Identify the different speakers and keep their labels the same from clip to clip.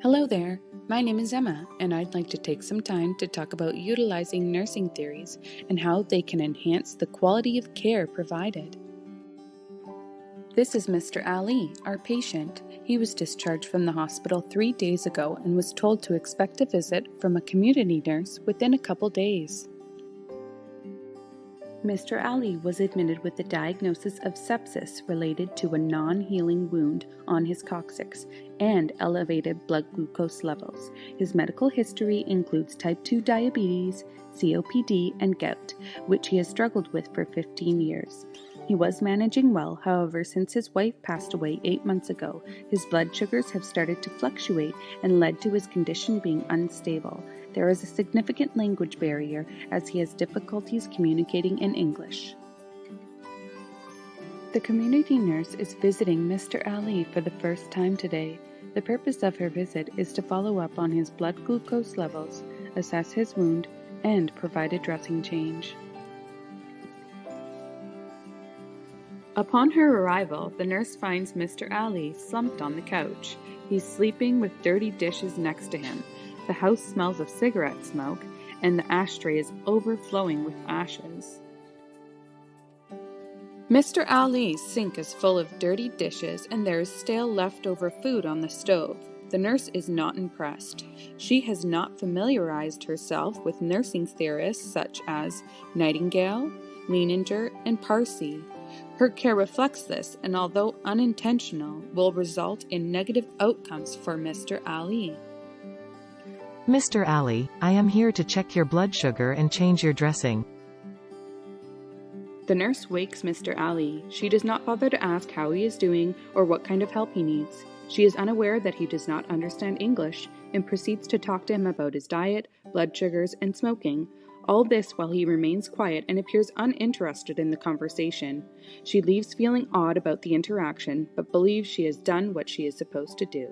Speaker 1: Hello there, my name is Emma, and I'd like to take some time to talk about utilizing nursing theories and how they can enhance the quality of care provided. This is Mr. Ali, our patient. He was discharged from the hospital 3 days ago and was told to expect a visit from a community nurse within a couple days. Mr. Ali was admitted with the diagnosis of sepsis related to a non-healing wound on his coccyx and elevated blood glucose levels. His medical history includes type 2 diabetes, COPD, and gout, which he has struggled with for 15 years. He was managing well, however, since his wife passed away 8 months ago, his blood sugars have started to fluctuate and led to his condition being unstable. There is a significant language barrier as he has difficulties communicating in English. The community nurse is visiting Mr. Ali for the first time today. The purpose of her visit is to follow up on his blood glucose levels, assess his wound, and provide a dressing change. Upon her arrival, the nurse finds Mr. Ali slumped on the couch. He's sleeping with dirty dishes next to him. The house smells of cigarette smoke, and the ashtray is overflowing with ashes. Mr. Ali's sink is full of dirty dishes, and there is stale leftover food on the stove. The nurse is not impressed. She has not familiarized herself with nursing theorists such as Nightingale, Leininger, and Parse. Her care reflects this, and although unintentional, will result in negative outcomes for Mr. Ali.
Speaker 2: Mr. Ali, I am here to check your blood sugar and change your dressing.
Speaker 1: The nurse wakes Mr. Ali. She does not bother to ask how he is doing or what kind of help he needs. She is unaware that he does not understand English and proceeds to talk to him about his diet, blood sugars, and smoking. All this while he remains quiet and appears uninterested in the conversation. She leaves feeling odd about the interaction, but believes she has done what she is supposed to do.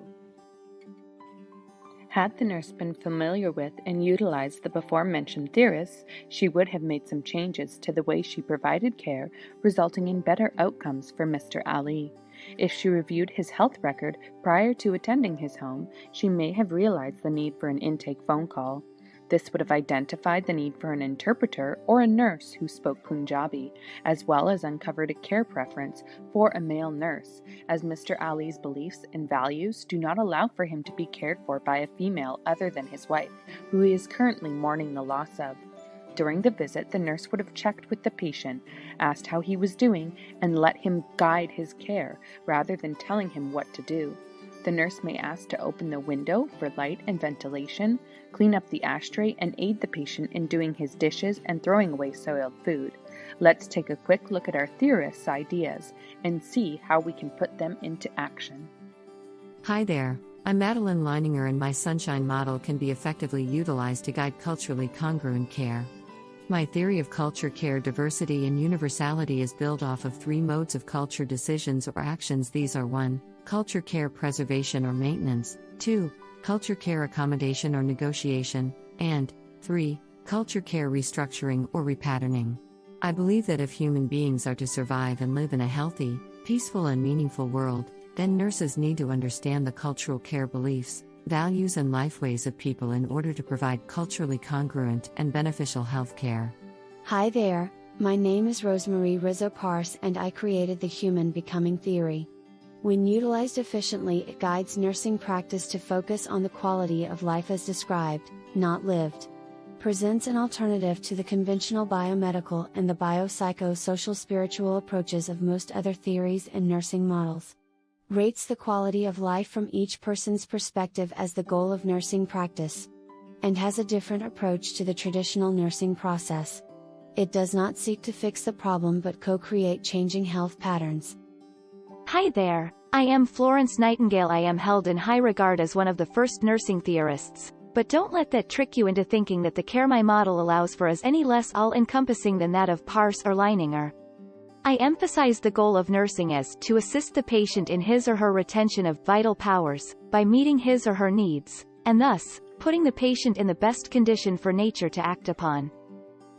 Speaker 1: Had the nurse been familiar with and utilized the before-mentioned theorists, she would have made some changes to the way she provided care, resulting in better outcomes for Mr. Ali. If she reviewed his health record prior to attending his home, she may have realized the need for an intake phone call. This would have identified the need for an interpreter or a nurse who spoke Punjabi, as well as uncovered a care preference for a male nurse, as Mr. Ali's beliefs and values do not allow for him to be cared for by a female other than his wife, who he is currently mourning the loss of. During the visit, the nurse would have checked with the patient, asked how he was doing, and let him guide his care, rather than telling him what to do. The nurse may ask to open the window for light and ventilation, clean up the ashtray, and aid the patient in doing his dishes and throwing away soiled food. Let's take a quick look at our theorists' ideas and see how we can put them into action.
Speaker 2: Hi there, I'm Madeleine Leininger, and my sunshine model can be effectively utilized to guide culturally congruent care. My theory of culture care diversity and universality is built off of 3 modes of culture decisions or actions. These are 1. Culture care preservation or maintenance, 2. Culture care accommodation or negotiation, and 3. Culture care restructuring or repatterning. I believe that if human beings are to survive and live in a healthy, peaceful and meaningful world, then nurses need to understand the cultural care beliefs, values and lifeways of people in order to provide culturally congruent and beneficial health care.
Speaker 3: Hi there, my name is Rosemarie Rizzo Parse, and I created the Humanbecoming theory. When utilized efficiently, it guides nursing practice to focus on the quality of life as described, not lived. Presents an alternative to the conventional biomedical and the biopsychosocial spiritual approaches of most other theories and nursing models. Rates the quality of life from each person's perspective as the goal of nursing practice. And has a different approach to the traditional nursing process. It does not seek to fix the problem but co-create changing health patterns.
Speaker 4: Hi there, I am Florence Nightingale. I am held in high regard as one of the first nursing theorists, but don't let that trick you into thinking that the care my model allows for is any less all-encompassing than that of Parse or Leininger. I emphasize the goal of nursing as to assist the patient in his or her retention of vital powers, by meeting his or her needs, and thus, putting the patient in the best condition for nature to act upon.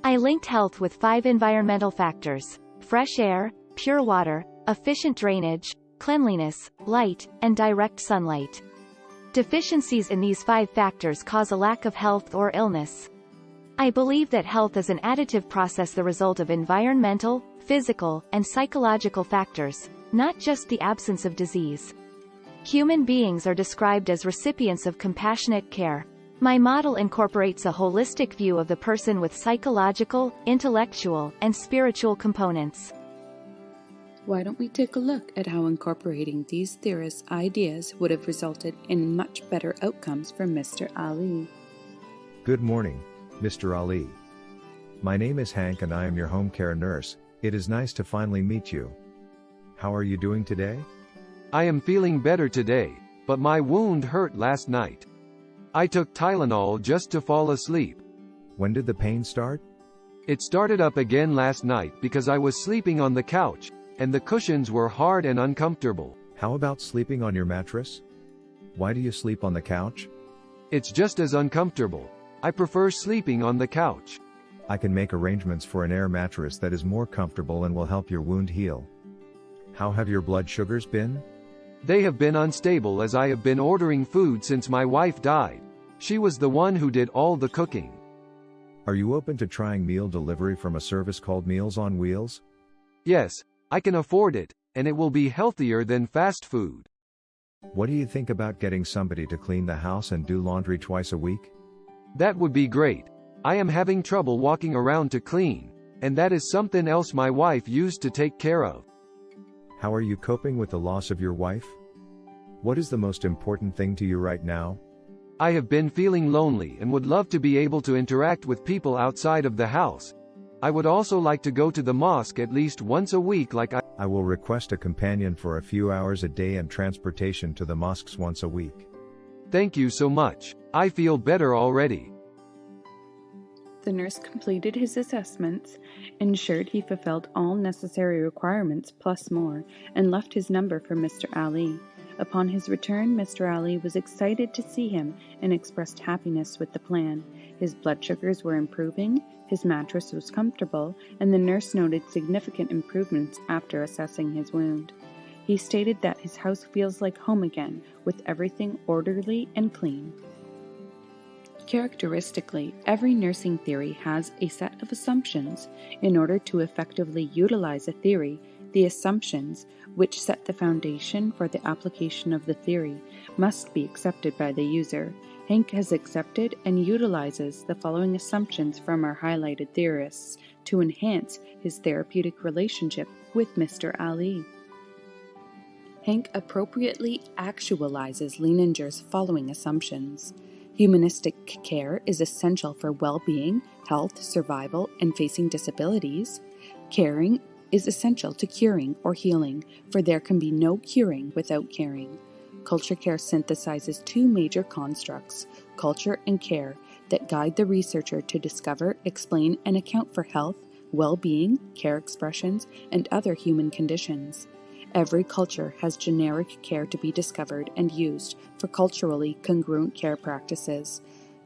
Speaker 4: I linked health with 5 environmental factors: fresh air, pure water, efficient drainage, cleanliness, light, and direct sunlight. Deficiencies in these 5 factors cause a lack of health or illness. I believe that health is an additive process, the result of environmental, physical, and psychological factors, not just the absence of disease. Human beings are described as recipients of compassionate care. My model incorporates a holistic view of the person with psychological, intellectual, and spiritual components.
Speaker 1: Why don't we take a look at how incorporating these theorists' ideas would have resulted in much better outcomes for Mr. Ali?
Speaker 5: Good morning, Mr. Ali. My name is Hank and I am your home care nurse. It is nice to finally meet you. How are you doing today?
Speaker 6: I am feeling better today, but my wound hurt last night. I took Tylenol just to fall asleep.
Speaker 5: When did the pain start?
Speaker 6: It started up again last night because I was sleeping on the couch, and the cushions were hard and uncomfortable.
Speaker 5: How about sleeping on your mattress? Why do you sleep on the couch?
Speaker 6: It's just as uncomfortable. I prefer sleeping on the couch.
Speaker 5: I can make arrangements for an air mattress that is more comfortable and will help your wound heal. How have your blood sugars been?
Speaker 6: They have been unstable as I have been ordering food since my wife died. She was the one who did all the cooking.
Speaker 5: Are you open to trying meal delivery from a service called Meals on Wheels?
Speaker 6: Yes, I can afford it, and it will be healthier than fast food.
Speaker 5: What do you think about getting somebody to clean the house and do laundry twice a week?
Speaker 6: That would be great. I am having trouble walking around to clean, and that is something else my wife used to take care of.
Speaker 5: How are you coping with the loss of your wife? What is the most important thing to you right now?
Speaker 6: I have been feeling lonely and would love to be able to interact with people outside of the house. I would also like to go to the mosque at least once a week
Speaker 5: I will request a companion for a few hours a day and transportation to the mosques once a week.
Speaker 6: Thank you so much. I feel better already.
Speaker 1: The nurse completed his assessments, ensured he fulfilled all necessary requirements plus more, and left his number for Mr. Ali. Upon his return, Mr. Ali was excited to see him and expressed happiness with the plan. His blood sugars were improving, his mattress was comfortable, and the nurse noted significant improvements after assessing his wound. He stated that his house feels like home again, with everything orderly and clean. Characteristically, every nursing theory has a set of assumptions. In order to effectively utilize a theory, the assumptions, which set the foundation for the application of the theory, must be accepted by the user. Hank has accepted and utilizes the following assumptions from our highlighted theorists to enhance his therapeutic relationship with Mr. Ali. Hank appropriately actualizes Leiningers' following assumptions. Humanistic care is essential for well-being, health, survival, and facing disabilities. Caring is essential to curing or healing, for there can be no curing without caring. Culture care synthesizes 2 major constructs, culture and care, that guide the researcher to discover, explain, and account for health, well-being, care expressions, and other human conditions. Every culture has generic care to be discovered and used for culturally congruent care practices.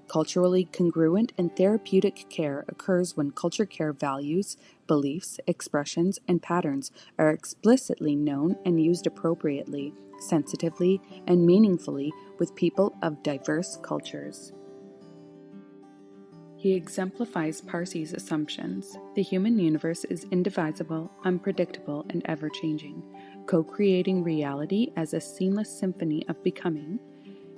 Speaker 1: Culturally congruent and therapeutic care occurs when culture care values, beliefs, expressions, and patterns are explicitly known and used appropriately, sensitively, and meaningfully with people of diverse cultures. He exemplifies Parse's assumptions. The human universe is indivisible, unpredictable, and ever-changing, co-creating reality as a seamless symphony of becoming.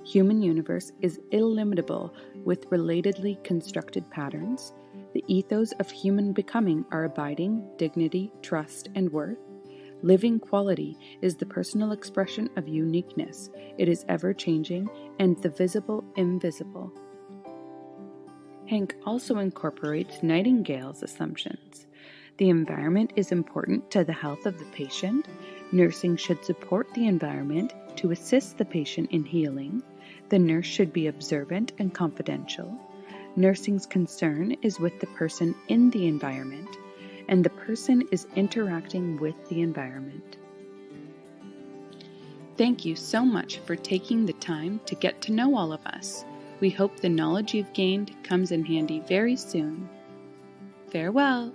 Speaker 1: Human universe is illimitable with relatedly constructed patterns. The ethos of human becoming are abiding, dignity, trust, and worth. Living quality is the personal expression of uniqueness. It is ever-changing and the visible invisible. Hank also incorporates Nightingale's assumptions. The environment is important to the health of the patient. Nursing should support the environment to assist the patient in healing. The nurse should be observant and confidential. Nursing's concern is with the person in the environment, and the person is interacting with the environment. Thank you so much for taking the time to get to know all of us. We hope the knowledge you've gained comes in handy very soon. Farewell.